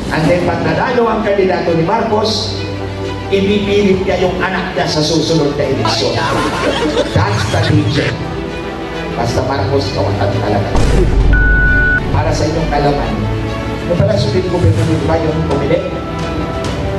And then pag nanalo ang kandidato ni Marcos, ibipilit niya yung anak niya sa susunod na eleksyon. That's the danger. Basta Marcos, kawatan talaga. Para sa inyong kalaman, yung pala sulit ko ba yung pumili?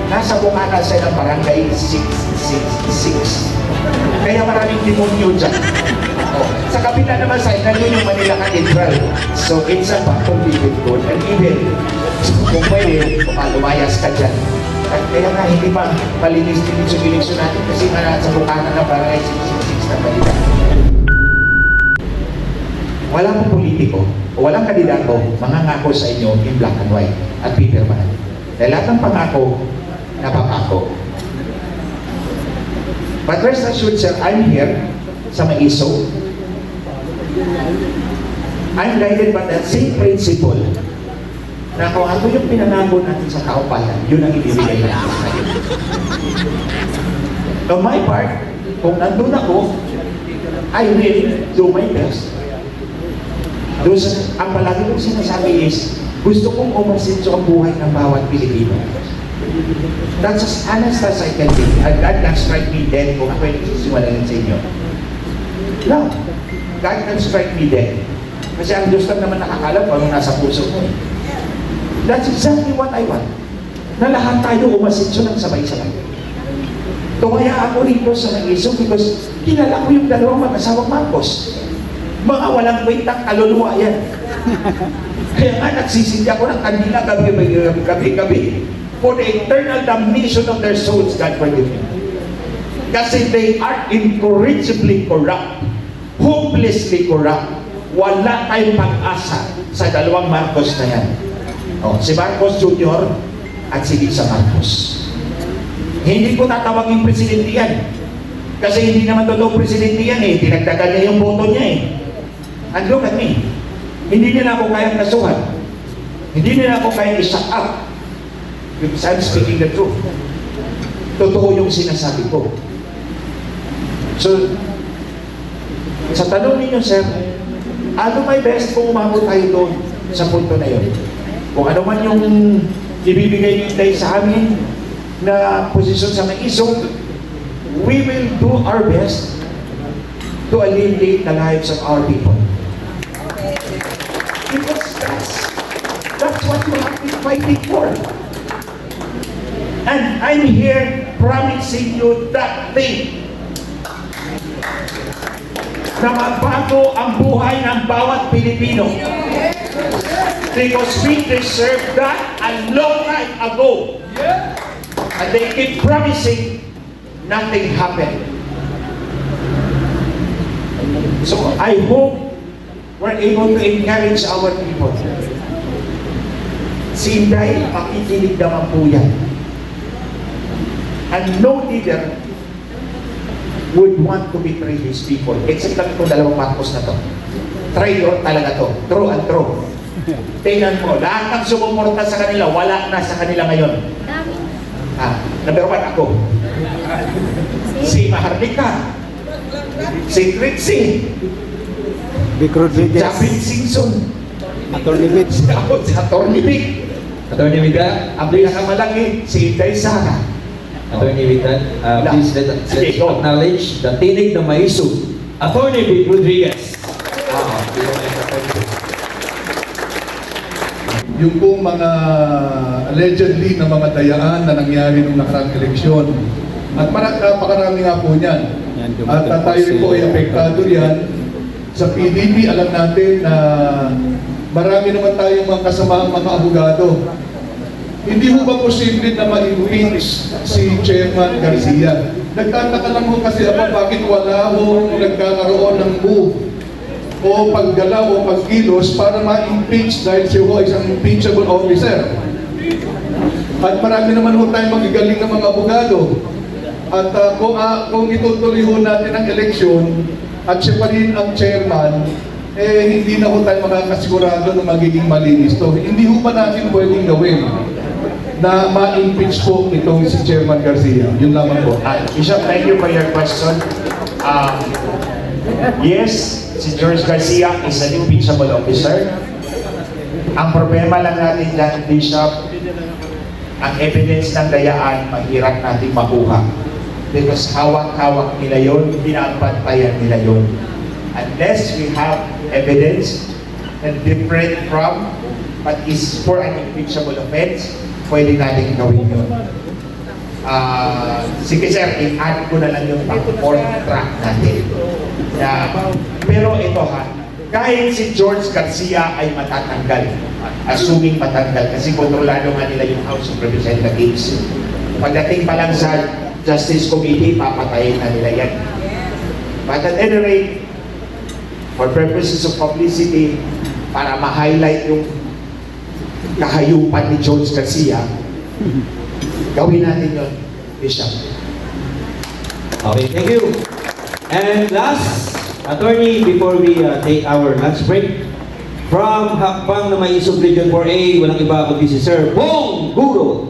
Nasa Bukana sa ng barangay 666. Kaya maraming demonyo dyan. Oh. Sa kabila naman sa nandun yung Manila Cathedral. So it's a battle with God. And even, kung pwede, lumayas ka dyan. At kaya nga, hindi pa malinis-linis yung eleksyon natin kasi nga nasa Bukana na barangay 666 na Manila. Walang politiko o walang kandidato mangangako sa inyo in black and white at pipirmahan. Dahil lahat ng pangako, napapako. But rest assured, sir, I'm here sa Maiso. I'm guided by that same principle na kung ano yung pinangako natin sa kaupayan, yun ang ibibigay natin sa kayo. On my part, kung nandun ako, I will do my best. Ang palagi kong sinasabi is, gusto kong umasinso ang buhay ng bawat Pilipino. That's as honest as I can be. And God can strike me dead kung ako yung sisiwalayan sa inyo. No. God can strike me dead. Kasi ang Diyos lang naman nakakalam kung anong nasa puso mo. That's exactly what I want. Na lahat tayo umasinso ng sabay-sabay. Tumaya ako rito sa Maiso because kilala ko yung dalawang mag-asawang Marcos. Mga walang kwentang kaluluwa yan. Kaya nga nagsisindi ako ng kandila gabi-gabi for the eternal damnation of their souls, God forgive me. Kasi they are incorrigibly corrupt, hopelessly corrupt. Wala tayong pag-asa sa dalawang Marcos na yan. Oh, si Marcos Jr. at si Lisa Marcos. Hindi ko tatawagin presidente yan. Kasi hindi naman totoo presidente yan eh. Dinagdagan niya yung boto niya eh. And look at me. Hindi nila ako kayang kasuhan. Hindi nila ako kayang i-shut up. Because I'm speaking the truth. Totoo yung sinasabi ko. So, sa tanong ninyo, sir, ano my best kung umabot tayo doon sa punto na yun? Kung ano man yung ibibigay niyo tayo sa amin na posisyon sa Maiso, we will do our best to alleviate the lives of our people. Because that's what we have been fighting for. And I'm here promising you that thing. Na mabago ang buhay ng bawat Pilipino. Because we deserve that a long time ago. And they keep promising, nothing happened. So I hope we're able to encourage our people. Si Inday, makikinig naman po yan. And no leader would want to betray his people. Except lang itong dalawang Marcos na to. Traitor talaga to. True and true. Tingnan mo, lahat ng sumuporta sa kanila, wala na sa kanila ngayon. Number 1 ako. Si Maharlika. Si Trixie. Vic Rodriguez. Javin Simpson. Attorney Vic. Si Attorney Vic. Attorney Vida, Ang pinakamalaki, si Inday Sara. Attorney Vida, please let's acknowledge the tinig ng Maiso, Attorney Vic Rodriguez. Yung pong mga allegedly na mga dayaan na nangyari nung nakaraang eleksyon. At napakarami nga po niyan. At tayo rin po ay apektado yan. Sa PDP, alam natin na marami naman tayong mga kasamaang mga abogado. Hindi mo ba posible na ma-impeach si Chairman Garcia? Nagtataka lang mo kasi ako bakit wala mo nagkakaroon ng move o paggalaw o pagkilos para ma-impeach dahil siya ho ay isang impeachable officer. At marami naman ho tayong magagaling na mga abogado. At kung itutuloy ho natin ang eleksyon at siya pa rin ang chairman, hindi na ho tayo makakasigurado na magiging malinis to. Hindi ho pa natin pwedeng gawin na ma-impeach po itong si Chairman Garcia. Yun lamang po. Bishop, thank you for your question. Yes, si George Garcia is an impeachable officer. Ang problema lang natin dyan, Bishop, ang evidence ng dayaan, mahirap natin makuha. Because hawak-hawak nila yun, pinapantayan nila yun. Unless we have evidence and different from what is for an impeachable offense, pwede natin gawin yun. Sige sir, i-add ko na lang yung fourth track natin. Pero ito ha, kahit si George Garcia ay matatanggal, assuming matanggal, kasi kontrolado nga nila yung House of Representatives. Pagdating pa lang sa Justice Committee, papatayin na nila yan. But at any rate, for purposes of publicity, para ma-highlight yung kahayupan ni George Garcia, gawin natin yun, Bishop. Okay, thank you. And last, attorney, before we take our lunch break, from Hakbang na may Isog Region 4A, walang iba kundi si Sir Bong Guro.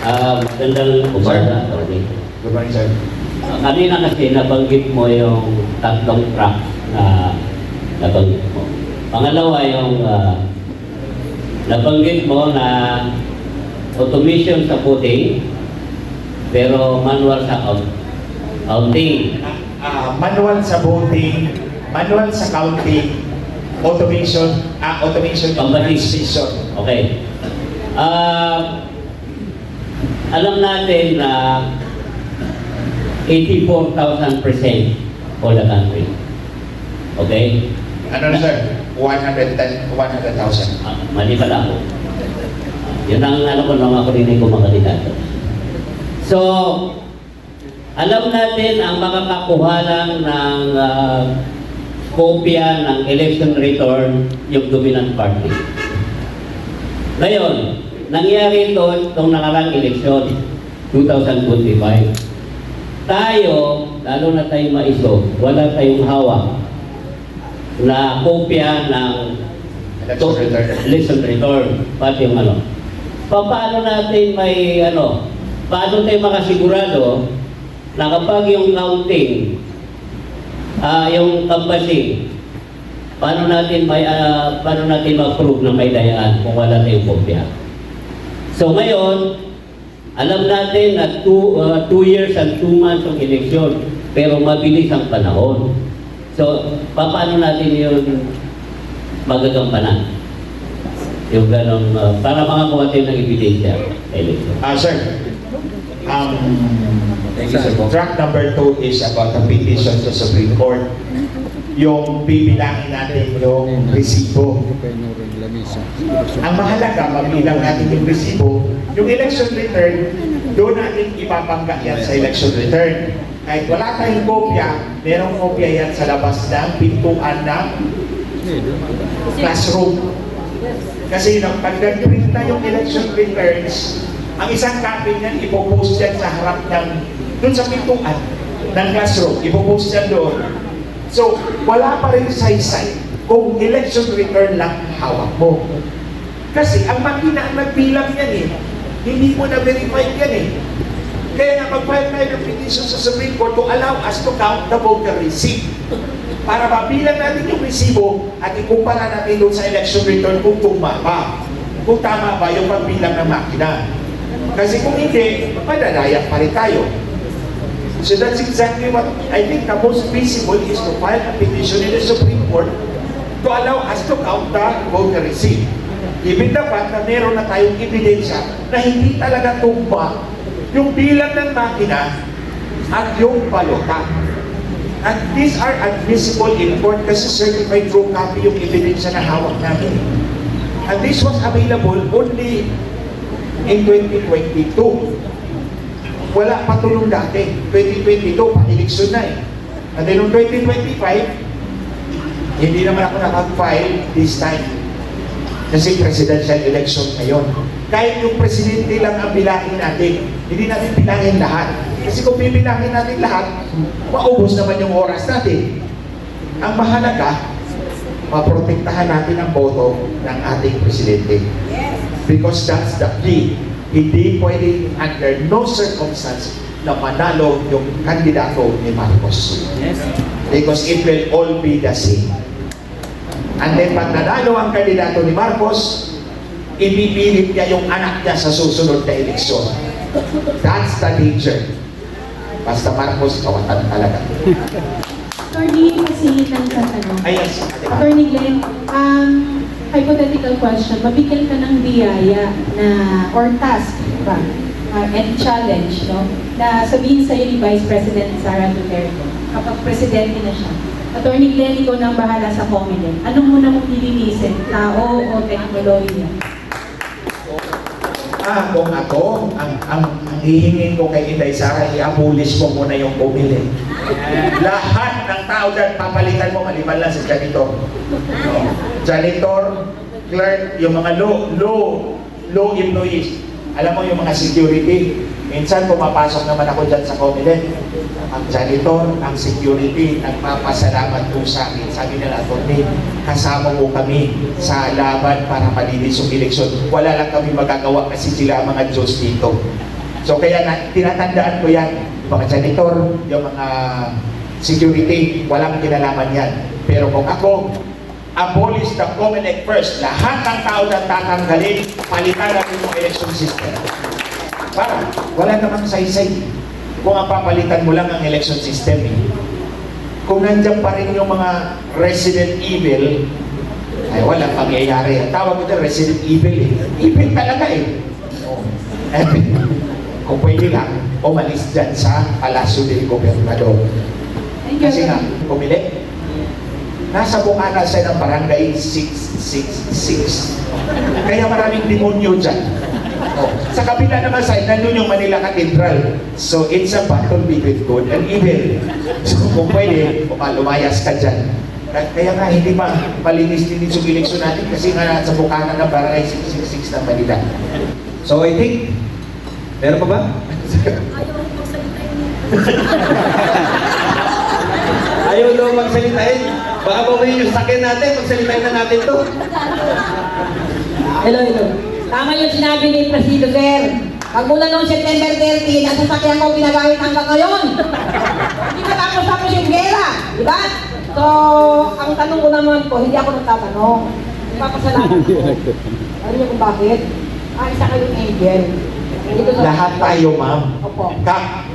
Magandang umaga, attorney. Good morning, sir. Kanina kasi nabanggit mo yung tatlong track na nabanggit mo. Pangalawa yung nabanggit mo na automation sa voting pero manual sa counting. Manual sa voting, manual sa counting, automation yung transmission. Okay. Alam natin na 84,000% for the country. Okay? Ano na sir? 100,000. Mali pala ako. Yun ang ano ko nung ako rin ko mga kandidato. So, alam natin ang makakakuha lang ng kopya ng election return yung dominant party. Ngayon, nangyari ito itong nakarang eleksyon, 2025. Tayo, lalo na tayong maiso, wala tayong hawak na kopya ng election return. Pati yung ano. Paano natin may paano tayo makasigurado na kapag yung counting, yung canvassing, paano natin ma-prove na may dayaan kung wala tayong kopya? So ngayon, alam natin na 2 years and 2 months ng eleksyon, pero mabilis ang panahon. So, paano natin yung magagampanan? Yung ganong, para makakuha tayo ng ebidensya sa eleksyon. Sir, thank you, sir. Track number 2 is about the petition sa Supreme Court. Yung bibilangin natin yung resibo. Ang mahalaga, mabilang natin yung resibo, yung election return, doon natin ipapangga yan sa election return. Kahit wala tayong kopya, merong kopya yan sa labas ng pintuan ng classroom. Kasi pag nag-print na yung election returns, ang isang copy niyan, ipopost yan sa harap ng, doon sa pintuan ng classroom, ipopost yan doon. So, wala pa rin saysay kung election return lang hawak mo. Kasi ang makina ang nagbilang yan eh. Hindi mo na-verify yan eh. Kaya nga mag-file tayo ng petition sa Supreme Court to allow us to count the voter receipt. Para mabilang natin yung resibo at ikumpara natin doon sa election return kung tuma ba. Kung tama ba yung pagbilang ng makina. Kasi kung hindi, madadaya pa rin tayo. So that's exactly what I think the most feasible is to file a petition in the Supreme Court to allow us to count the voter receipt. Given the fact na meron na tayong ebidensya na hindi talaga tumba yung bilang ng makina at yung balota. And these are admissible in court kasi certified true copy yung ebidensya na hawak namin. And this was available only in 2022. Wala pa tulong dati. 2022, pa-eleksyon na eh. And then noong 2025, hindi naman ako nakag-file this time. Kasi presidential election ngayon. Kahit yung presidente lang ang bilangin natin, hindi natin bilangin lahat. Kasi kung bibilangin natin lahat, maubos naman yung oras natin. Ang mahalaga, maprotektahan natin ang boto ng ating presidente. Because that's the key. Hindi pwede under no circumstance na manalo yung kandidato ni Marcos. Because it will all be the same. And then pag nanalo ang kandidato ni Marcos, ipipilit niya yung anak niya sa susunod na eleksyon. That's the danger. Basta Marcos, kawatan talaga. Attorney, masingit lang sa tanong. Ay, yes. Attorney Glenn, hypothetical question, mabigyan ka ng biyaya na, or task, ba, and challenge, no, na sabihin sa'yo ni Vice President Sara Duterte, kapag presidente na siya. Attorney Glenn, ikaw na ang bahala sa Comelec. Anong muna mong lilinisin? Tao o teknolohiya? Kung ako, ang hihingin ko kay Inday Sara, i-abolish mo muna yung Comelec. Lahat ng tao dyan, papalitan mo, maliban lang sa janitor. Janitor, clerk, yung mga low employees. Alam mo yung mga security, minsan pumapasok naman ako dyan sa Comelec. Ang janitor, ang security, nagpapasalamat po sa akin. Sabi nila, Atty, kasama mo kami sa laban para malinis yung eleksyon. Wala lang kami magagawa kasi sila ang mga Diyos dito. So kaya tinatandaan ko yan. Yung mga janitor, yung mga security, walang kinalaman yan. Pero kung ako, abolish the Comelec first. Lahat ng tao na tatanggalin, palitan natin yung election system. Para, wala namang saysay. Kung ang papalitan mo lang ang election system, kung nandiyan pa rin yung mga Resident Evil, ay walang pangyayari. Ang tawag ito, Resident Evil. Evil talaga kung pwede lang, umalis dyan sa Palasyo del Gobernador. Kasi nga, Comelec, nasa bungana siya ng barangay 666. Kaya maraming demonyo dyan. Sa kabila naman side, nandun yung Manila Cathedral. So, it's a battle between good and evil. So, kung pwede, lumayas ka dyan. Kaya nga, hindi pa malinis-linis yung eleksyon natin kasi nga sa bukana ng barangay 666 ng Manila. So I think, meron pa ba? Ayaw daw magsalitain. Baka babayin yung sakin natin, magsalitain na natin to. Hello. Tama yung sinabi ni Presido, sir. Pag mula noong September 30, nasasakyan ko ginagamit hanggang ngayon. Hindi matapos-tapos yung gera, di ba? So, ang tanong ko naman po, hindi ako nagtatanong. Ipapasalamat ko. Alam niyo kung bakit? Isa kayong angel. Dito sa Lahat tayo, ma'am. Opo.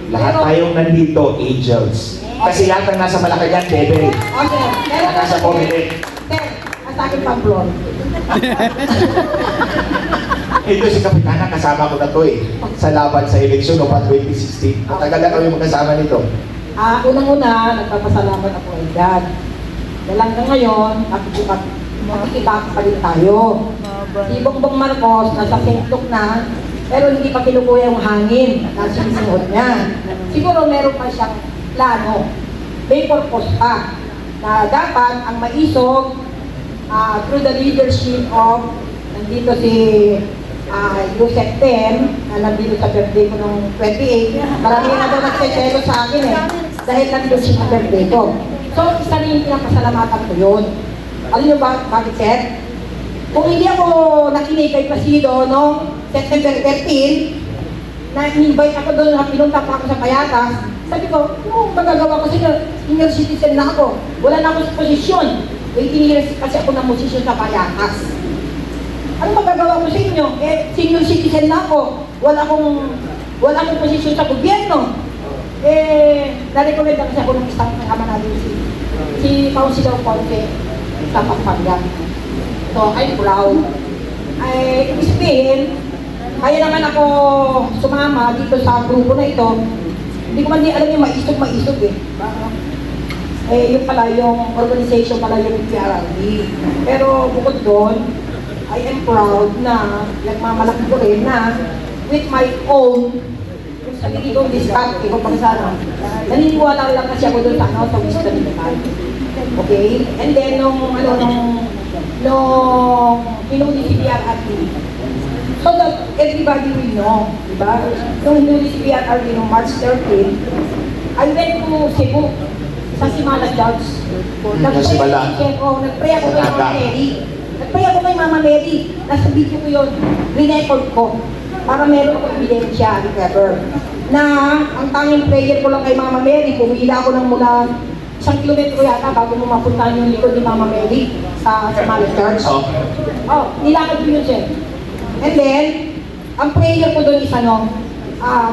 Lahat tayong nandito, angels. Kasi lahat ng nasa Malacanang, devil. Okay. Pero Nasa Comelec. sir, ang sa akin Pamplon. Ito si Kapitana, kasama ko na to sa laban sa eleksyon noong 2016. Matagal na kami magkasama nito. Unang-una, nagpapasalamat ako kay God. Dahil hanggang ngayon, makikita pa rin tayo. Si Bongbong Marcos, nasa sintok na, pero hindi pa kinukuha yung hangin na sinusunod niya. Siguro meron pa siyang plano. May purpose pa na dapat ang maisog through the leadership of nandito si Yusek Ten, na nandito sa birthday ko noong 28. Marami na daw nagseselo sa akin dahil nandito siya sa birthday ko. So, isa rin yung pinapasalamatan ko yun. Alam niyo ba, bakit sir? Kung hindi ako nakinig kay Presido noong September 13, na invite ako doon, pinunta pa ako sa Payatas, sabi ko, magagawa ko senior citizen na ako. Wala na akong posisyon. 18 years kasi ako ng posisyon sa Payatas. Ano magagawa ko sa inyo? Senior citizen na ako. Wala akong posisyon sa gobyerno. Na-recommend ako sa ng isang kasama natin si Councilor Ponce sa Pampanga. So, I'm proud. Ibig sabihin, kaya naman ako sumama dito sa grupo na ito. Hindi ko man alam yung maisog yung pala yung organization pala yung PRRD. Pero bukod doon, I am proud na nagmamalaki ko rin na with my own yung sarili kong diskarte ko pang sana. Naniniwala lang kasi ako doon sa wisdom naman. Okay? And then nung pinuli si PRRD, so that everybody will know, di ba? Nung pinuli si PRRD noong March 13, I went to Cebu sa Simala Judge. Nag-pray ako kay Mama Mary. Nag-pray ako kay Mama Mary. Nasa video ko yun. Re-record ko. Para meron ko ebidensya, if ever. Na ang tanging prayer ko lang kay Mama Mary, pumila ako ng mula 1 kilometro yata bago mo mapuntahan yung likod ni Mama Mary. sa mga church. Okay. Oh, nilakad ko yun, sir. And then, ang prayer ko doon is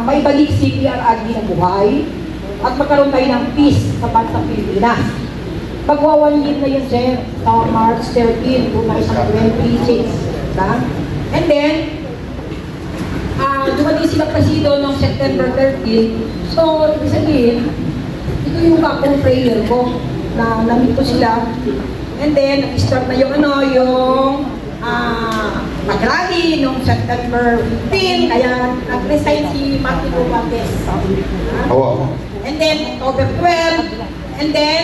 may balik si PRRD na buhay at magkaroon tayo ng peace sa bansang Pilipinas. Magwa 1 year na yun, sir, sa March 13, 2026. Diba? And then, dumating sila presido noong September 13. So, ibig sabihin, ito yung kapong prayer ko na namit ko sila. And then, start na yung mag-rally noong September 15, kaya nag-resign si Martin Romualdez. Oo. And then, October 12, and then,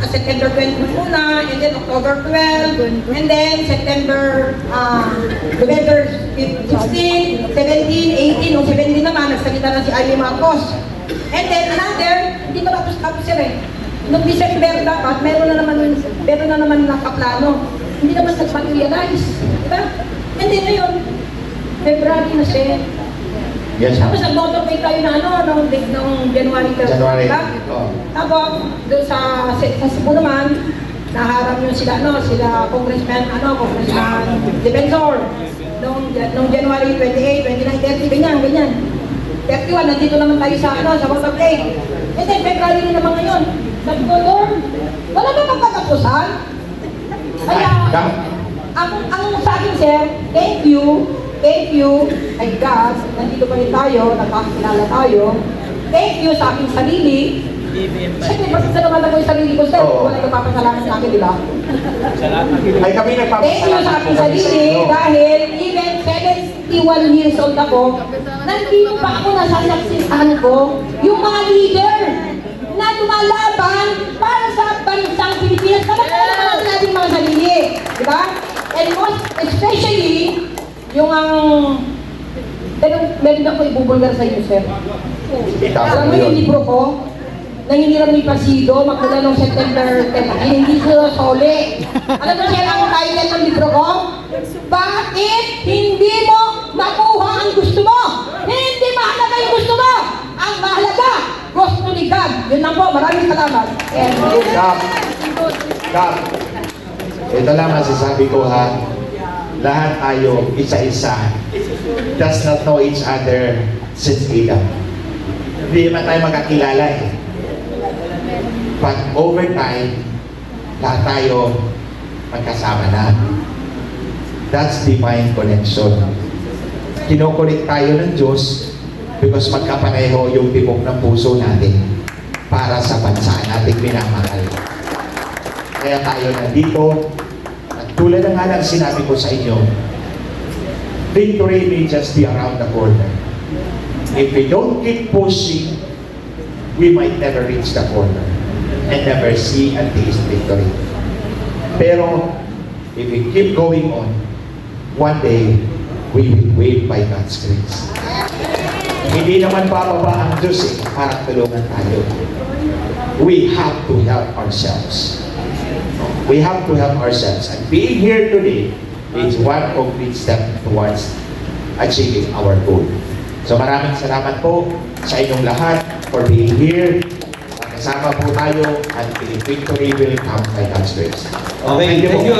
September 20 muna, and then October 12, and then September, November 16, 17, 18, noong 17 naman, nagsalita na si Ali Marcos. And then another, hindi pa tapos sir eh. Noong December dapat, meron na naman nakaplano. Hindi naman nag-materialize. Diba? And then ngayon, February na siya. Yes, ma'am. Tapos nag-motorway tayo na noong January 3. January. Diba? Oo. Tapos, doon sa Cebu naman, naharap yun sila, Congressman Defensor. Noong January 28, 29, 30, ganyan. 31, nandito naman tayo sa motorway. And then, February na naman ngayon. Sabi ko, Lord, wala ba magkatapusan? Kaya, ang sa akin, sir, thank you, ay God, nandito pa rin tayo, nagkakilala tayo. Thank you sa aking sarili. Siyempre, pasasalamatan ko yung sarili ko, sir. Oo. Wala nagpapasalamat sa akin, di ba? Ay, kami Thank you nagpapasalamat sa aking po kami sa sarili inyo. dahil even 71 years old ako, nandito pa ako nasasaksihan ko yung mga leader na lumalaban para sa bansang Pilipinas. Kalakala naman natin mga sarili. Di ba? And most especially, yung meron ako ibubulgar sa inyo, sir. Alam mo yung libro ko, nangingiram ni Pasido, magmula noong September 10, hindi ko soli. Alam mo siya ang title ng libro ko? Bakit hindi mo makuha ang gusto mo? Hindi mahalaga yung gusto mo! Ang mahalaga, gusto ni God. Yun lang po, maraming salamat. Kap, ito lang masasabi ko ha, lahat tayo isa-isa does not know each other since Adam. Hindi naman tayo magkakilala eh. But over time, lahat tayo magkasama na. That's divine connection. Kinokonek tayo ng Diyos because magkapareho yung tibok ng puso natin para sa bansa natin minamahal. Kaya tayo nandito, at tulad ng nga lang sinabi ko sa inyo, victory may just be around the corner. If we don't keep pushing, we might never reach the corner and never see and taste victory. Pero, if we keep going on, one day, we will win by God's grace. Hindi naman bababa ang Diyos para tulungan tayo. We have to help ourselves. We have to help ourselves. And being here today is one concrete step towards achieving our goal. So maraming salamat po sa inyong lahat for being here. Kasama po tayo at the victory will come by God's grace. Okay, thank you.